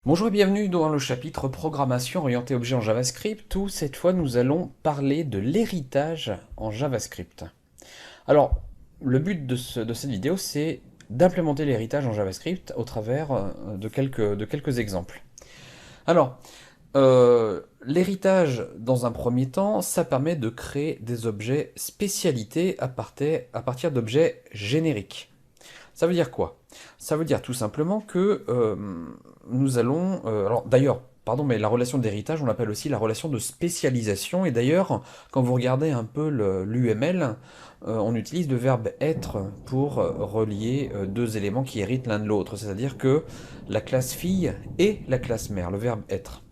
Bonjour et bienvenue dans le chapitre programmation orientée objet en JavaScript où cette fois nous allons parler de l'héritage en JavaScript. Alors, le but de cette vidéo c'est d'implémenter l'héritage en JavaScript au travers de quelques exemples. Alors, l'héritage dans un premier temps, ça permet de créer des objets spécialités à partir d'objets génériques. Ça veut dire quoi? Ça veut dire tout simplement que nous allons... alors d'ailleurs, pardon, mais la relation d'héritage, on l'appelle aussi la relation de spécialisation. Et d'ailleurs, quand vous regardez un peu l'UML, on utilise le verbe être pour relier deux éléments qui héritent l'un de l'autre. C'est-à-dire que la classe fille et la classe mère, le verbe être.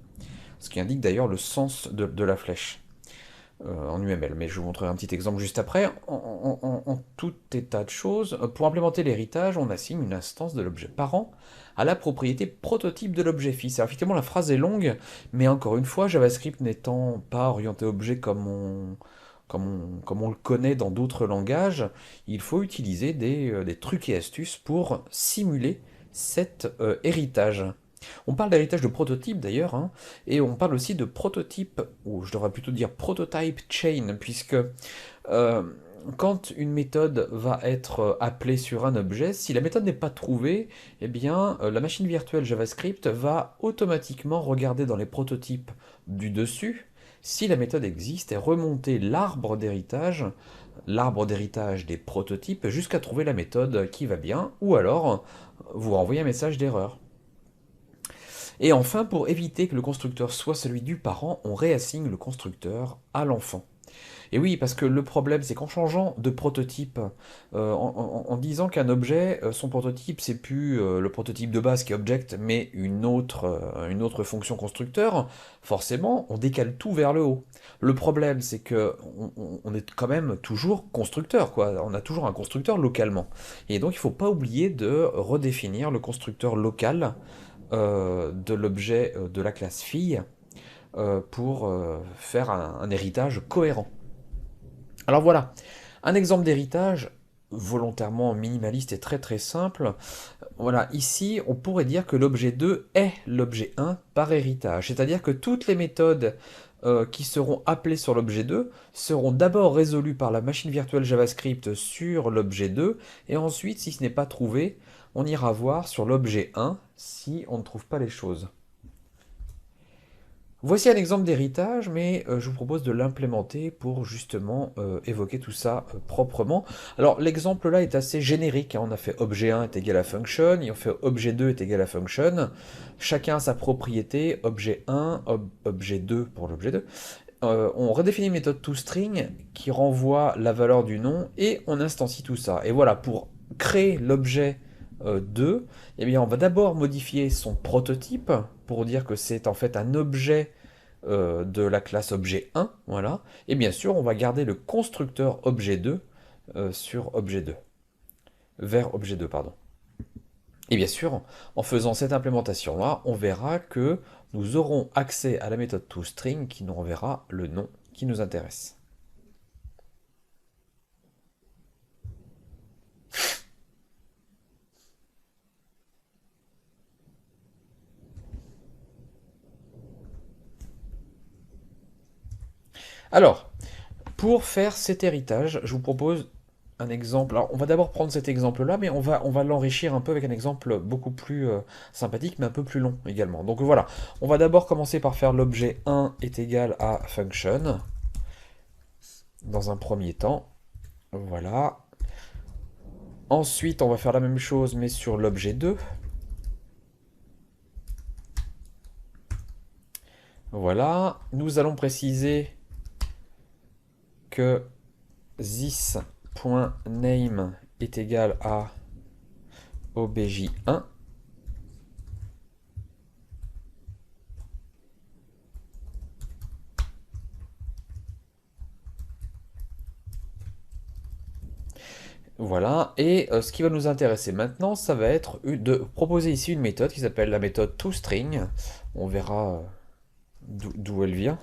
Ce qui indique d'ailleurs le sens de la flèche en UML, mais je vous montrerai un petit exemple juste après. En tout état de choses, pour implémenter l'héritage, on assigne une instance de l'objet parent à la propriété prototype de l'objet fils. Alors effectivement, la phrase est longue, mais encore une fois, JavaScript n'étant pas orienté objet comme on le connaît dans d'autres langages, il faut utiliser des trucs et astuces pour simuler cet héritage. On parle d'héritage de prototype d'ailleurs, hein, et on parle aussi de prototype, ou je devrais plutôt dire prototype chain, puisque euh, quand une méthode va être appelée sur un objet, si la méthode n'est pas trouvée, eh bien la machine virtuelle JavaScript va automatiquement regarder dans les prototypes du dessus si la méthode existe et remonter l'arbre d'héritage des prototypes jusqu'à trouver la méthode qui va bien, ou alors vous renvoyer un message d'erreur. Et enfin, pour éviter que le constructeur soit celui du parent, on réassigne le constructeur à l'enfant. Et oui, parce que le problème, c'est qu'en changeant de prototype, en disant qu'un objet, son prototype, c'est plus le prototype de base qui est object, mais une autre fonction constructeur, forcément, on décale tout vers le haut. Le problème, c'est que on est quand même toujours constructeur, quoi. On a toujours un constructeur localement. Et donc, il ne faut pas oublier de redéfinir le constructeur local de l'objet de la classe fille pour faire un héritage cohérent. Alors voilà, un exemple d'héritage volontairement minimaliste et très très simple. Voilà, ici on pourrait dire que l'objet 2 est l'objet 1 par héritage. C'est-à-dire que toutes les méthodes qui seront appelées sur l'objet 2 seront d'abord résolues par la machine virtuelle JavaScript sur l'objet 2 et ensuite, si ce n'est pas trouvé, on ira voir sur l'objet 1 si on ne trouve pas les choses. Voici un exemple d'héritage, mais je vous propose de l'implémenter pour justement évoquer tout ça proprement. Alors l'exemple là est assez générique, hein. On a fait objet 1 est égal à function, et on fait objet 2 est égal à function. Chacun a sa propriété, objet 1, objet 2 pour l'objet 2. On redéfinit une méthode toString qui renvoie la valeur du nom et on instancie tout ça. Et voilà, pour créer l'objet 2, eh bien, on va d'abord modifier son prototype pour dire que c'est en fait un objet de la classe objet 1, voilà. Et bien sûr, on va garder le constructeur objet 2 sur objet 2, vers objet 2, pardon. Et bien sûr, en faisant cette implémentation-là, on verra que nous aurons accès à la méthode toString qui nous renverra le nom qui nous intéresse. Alors, pour faire cet héritage, je vous propose un exemple. Alors, on va d'abord prendre cet exemple-là, mais on va l'enrichir un peu avec un exemple beaucoup plus sympathique, mais un peu plus long également. Donc voilà, on va d'abord commencer par faire l'objet 1 est égal à function, dans un premier temps. Voilà. Ensuite, on va faire la même chose, mais sur l'objet 2. Voilà. Nous allons préciser que this.name est égal à obj1. Voilà, et ce qui va nous intéresser maintenant, ça va être de proposer ici une méthode qui s'appelle la méthode toString. On verra d'où elle vient.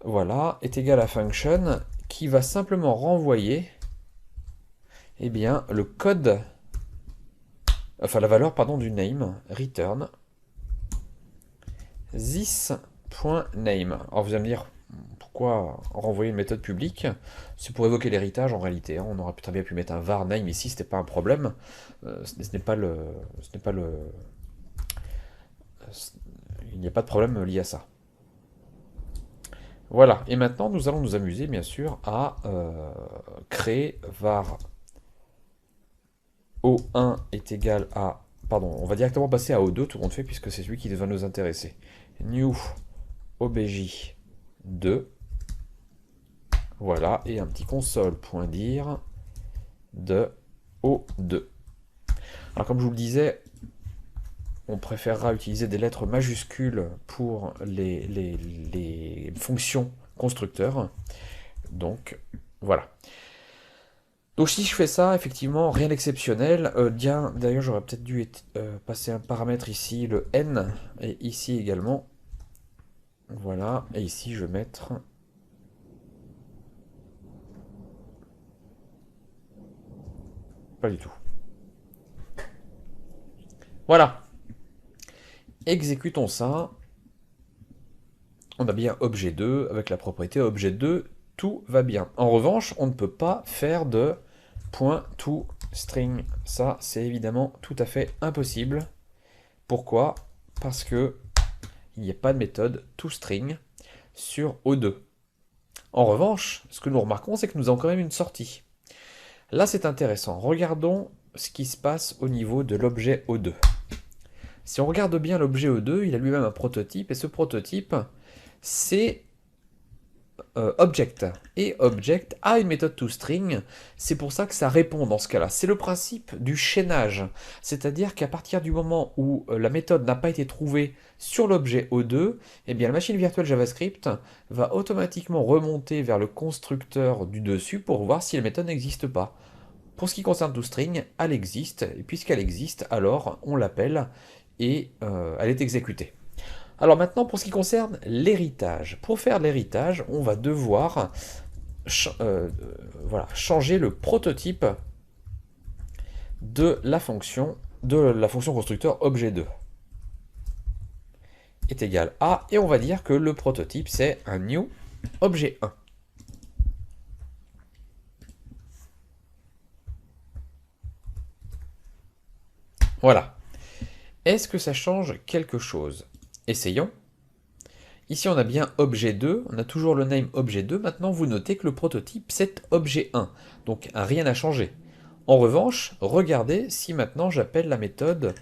Voilà, est égal à function, qui va simplement renvoyer eh bien, le code, enfin la valeur pardon, du name, return. this.name. Alors vous allez me dire, pourquoi renvoyer une méthode publique? C'est pour évoquer l'héritage en réalité, hein. On aurait très bien pu mettre un var name ici, c'était pas un problème. Ce n'est pas le. Ce n'est pas le. Il n'y a pas de problème lié à ça. Voilà, et maintenant nous allons nous amuser bien sûr à créer var O1 est égal à... Pardon, on va directement passer à O2 tout compte fait puisque c'est celui qui va nous intéresser. New obj2. Voilà, et un petit console.dir de O2. Alors comme je vous le disais, on préférera utiliser des lettres majuscules pour les fonctions constructeurs. Donc voilà. Donc si je fais ça, effectivement, rien d'exceptionnel. D'ailleurs, j'aurais peut-être dû passer un paramètre ici, le n, et ici également. Voilà, et ici je vais mettre... Pas du tout. Voilà. Exécutons ça. On a bien objet 2 avec la propriété objet 2, tout va bien. En revanche, on ne peut pas faire de .toString. Ça, c'est évidemment tout à fait impossible. Pourquoi? Parce que il n'y a pas de méthode toString sur O2. En revanche, ce que nous remarquons, c'est que nous avons quand même une sortie. Là, c'est intéressant. Regardons ce qui se passe au niveau de l'objet O2. Si on regarde bien l'objet O2, il a lui-même un prototype, et ce prototype, c'est object. Et object a une méthode toString, c'est pour ça que ça répond dans ce cas-là. C'est le principe du chaînage, c'est-à-dire qu'à partir du moment où la méthode n'a pas été trouvée sur l'objet O2, eh bien la machine virtuelle JavaScript va automatiquement remonter vers le constructeur du dessus pour voir si la méthode n'existe pas. Pour ce qui concerne toString, elle existe, et puisqu'elle existe, alors on l'appelle et elle est exécutée. Alors maintenant, pour ce qui concerne l'héritage. Pour faire l'héritage, on va devoir voilà, changer le prototype de la fonction constructeur objet2 est égal à, et on va dire que le prototype c'est un new objet1. Voilà. Est-ce que ça change quelque chose? Essayons. Ici, on a bien objet 2, on a toujours le name objet 2. Maintenant, vous notez que le prototype, c'est objet 1. Donc, rien n'a changé. En revanche, regardez si maintenant j'appelle la méthode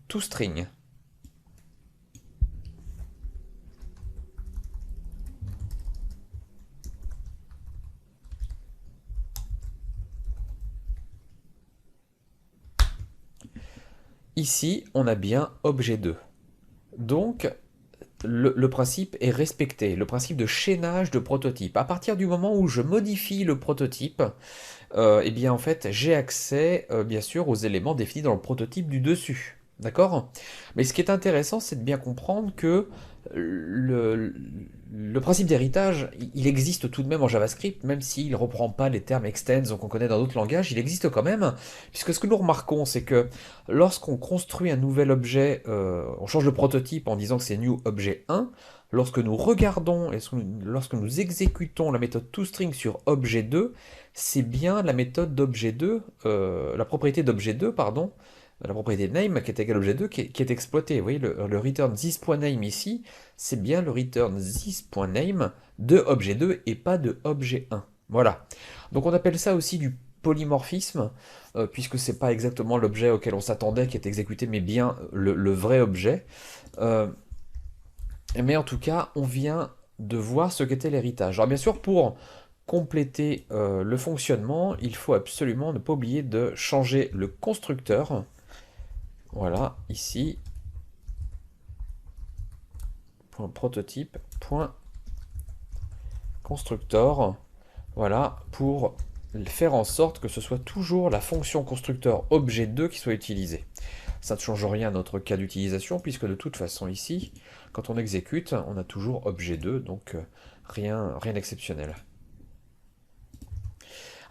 toString. Ici, on a bien objet 2. Donc, le principe est respecté, le principe de chaînage de prototype. À partir du moment où je modifie le prototype, eh bien en fait j'ai accès bien sûr aux éléments définis dans le prototype du dessus. D'accord? Mais ce qui est intéressant, c'est de bien comprendre que le principe d'héritage, il existe tout de même en JavaScript, même s'il ne reprend pas les termes extends qu'on connaît dans d'autres langages, il existe quand même, puisque ce que nous remarquons, c'est que lorsqu'on construit un nouvel objet, on change le prototype en disant que c'est new objet 1, lorsque nous regardons et lorsque nous exécutons la méthode toString sur objet 2, c'est bien la méthode d'objet 2, la propriété d'objet 2, pardon, la propriété name qui est égale objet 2 qui est exploitée. Vous voyez, le return this.name ici, c'est bien le return this.name de objet 2 et pas de objet 1. Voilà. Donc on appelle ça aussi du polymorphisme, puisque c'est pas exactement l'objet auquel on s'attendait qui est exécuté, mais bien le vrai objet. Mais en tout cas, on vient de voir ce qu'était l'héritage. Alors bien sûr, pour compléter le fonctionnement, il faut absolument ne pas oublier de changer le constructeur. Voilà, ici, prototype, constructor. Voilà, pour faire en sorte que ce soit toujours la fonction constructeur objet 2 qui soit utilisée. Ça ne change rien à notre cas d'utilisation, puisque de toute façon ici, quand on exécute, on a toujours objet 2, donc rien d'exceptionnel.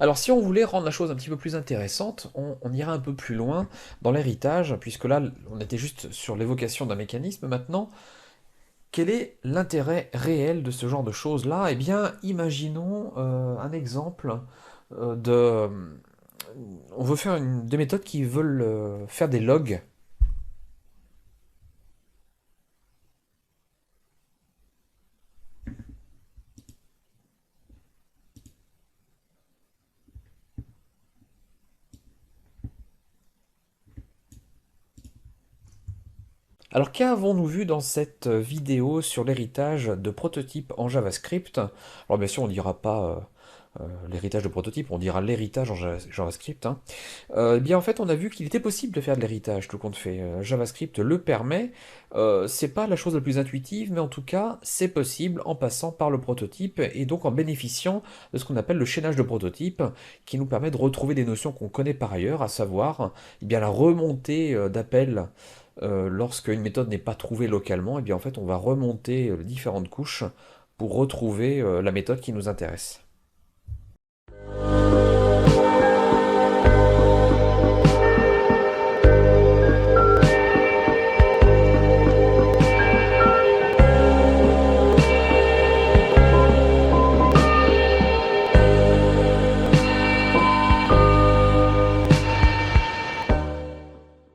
Alors si on voulait rendre la chose un petit peu plus intéressante, on ira un peu plus loin dans l'héritage, puisque là on était juste sur l'évocation d'un mécanisme. Maintenant, Quel est l'intérêt réel de ce genre de choses-là? Eh bien, imaginons un exemple de... On veut faire des méthodes qui veulent faire des logs. Alors, qu'avons-nous vu dans cette vidéo sur l'héritage de prototypes en JavaScript? Alors, bien sûr, on ne dira pas l'héritage de prototypes, on dira l'héritage en JavaScript, hein. Eh bien, en fait, on a vu qu'il était possible de faire de l'héritage, tout compte fait. JavaScript le permet. C'est pas la chose la plus intuitive, mais en tout cas, c'est possible en passant par le prototype et donc en bénéficiant de ce qu'on appelle le chaînage de prototypes, qui nous permet de retrouver des notions qu'on connaît par ailleurs, à savoir eh bien, la remontée d'appels. Lorsque une méthode n'est pas trouvée localement, eh bien en fait on va remonter les différentes couches pour retrouver la méthode qui nous intéresse.